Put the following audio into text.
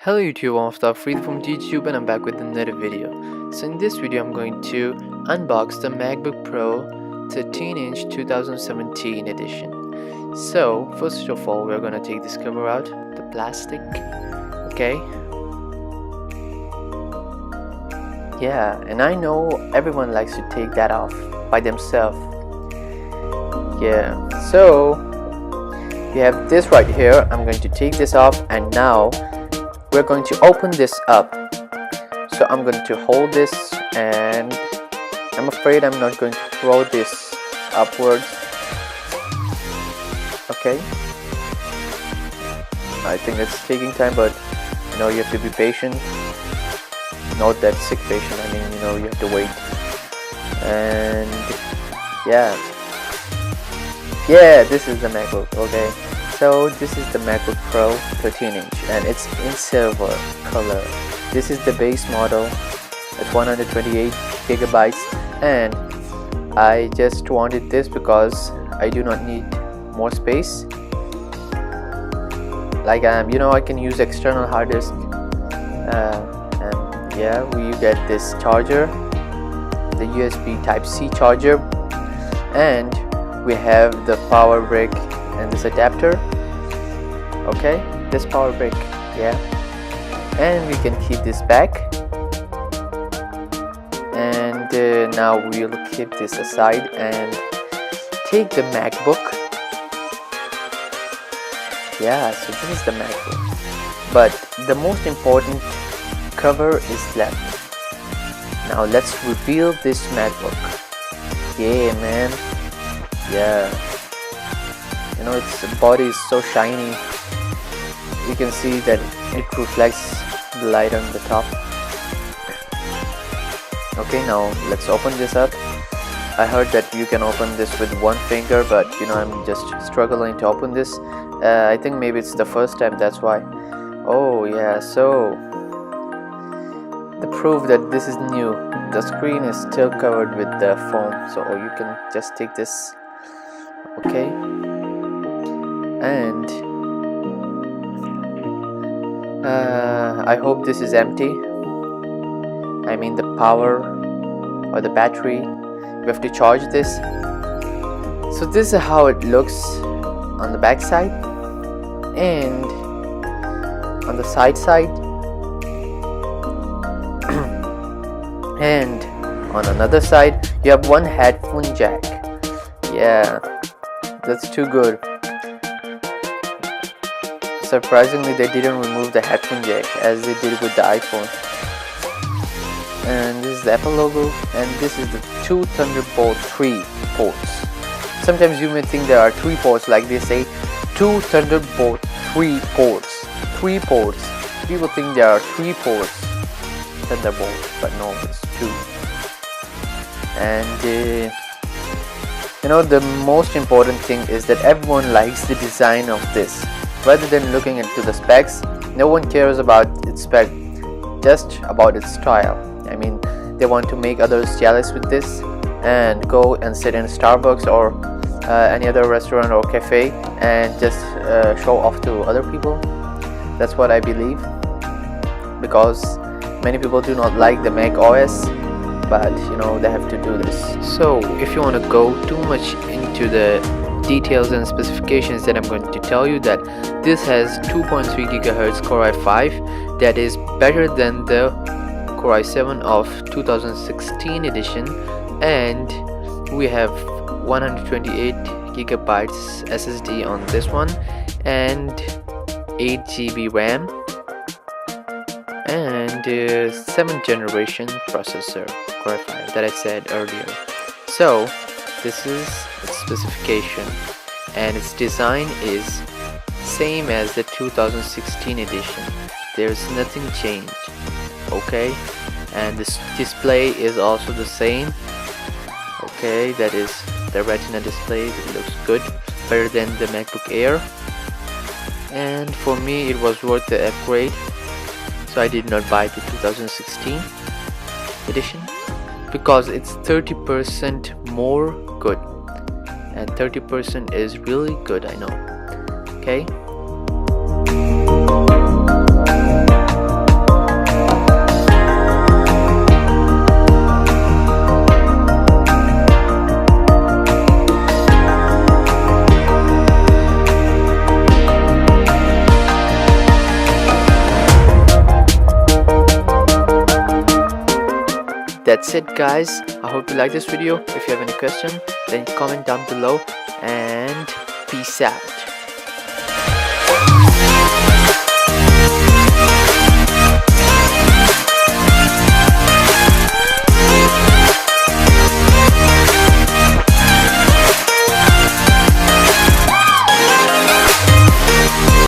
Hello YouTube, I'm Aftab from YouTube and I'm back with another video. So in this video I'm going to unbox the MacBook Pro 13-inch 2017 edition. So first of all we're going to take this cover out, the plastic, okay. Yeah, and I know everyone likes to take that off by themselves. Yeah, so we have this right here. I'm going to take this off and now we're going to open this up. So I'm going to hold this and I'm afraid I'm not going to throw this upwards. Okay, I think it's taking time, but you know, you have to be patient. Not that sick patient, I mean, you know, you have to wait. And yeah, this is the MacBook. Okay, so this is the MacBook Pro 13-inch and it's in silver color. This is the base model at 128 gigabytes, and I just wanted this because I do not need more space. Like you know, I can use external hard disk. And yeah, we get this charger, the USB Type-C charger, and we have the power brick and this adapter. Okay, this power brick, yeah, and we can keep this back, and now we'll keep this aside and take the MacBook. Yeah, so this is the MacBook, but the most important cover is left. Now let's reveal this MacBook. Yeah, man. Yeah, you know, its body is so shiny. You can see that it reflects the light on the top. Okay, now let's open this up. I heard that you can open this with one finger, but you know, I'm just struggling to open this. I think maybe it's the first time, that's why. Oh yeah, so the proof that this is new, the screen is still covered with the foam, so you can just take this. Okay, and I hope this is empty. I mean the power or the battery. We have to charge this. So this is how it looks on the back side, and on the side and on another side you have one headphone jack. Yeah, that's too good. Surprisingly, they didn't remove the headphone jack as they did with the iPhone. And this is the Apple logo, and this is the two Thunderbolt 3 ports. Sometimes you may think there are 3 ports, like they say 2 Thunderbolt 3 ports. 3 ports. People think there are 3 ports Thunderbolt, but no, it's 2. And you know, the most important thing is that everyone likes the design of this. Rather than looking into the specs, no one cares about its spec, just about its style. I mean, they want to make others jealous with this and go and sit in Starbucks or any other restaurant or cafe and just show off to other people. That's what I believe, because many people do not like the Mac OS, but you know, they have to do this. So if you want to go too much into the details and specifications, then I'm going to tell you that this has 2.3 GHz Core i5, that is better than the Core i7 of 2016 edition, and we have 128 gigabytes SSD on this one and 8 GB RAM and 7th generation processor Core i5 that I said earlier. So this is its specification, and its design is same as the 2016 edition. There's nothing changed. Okay, and this display is also the same. Okay, that is the Retina display. It looks good, better than the MacBook Air, and for me it was worth the upgrade, so I did not buy the 2016 edition because it's 30% more good, and 30% is really good, I know. Okay, that's it guys. I hope you like this video. If you have any question, then comment down below, and peace out.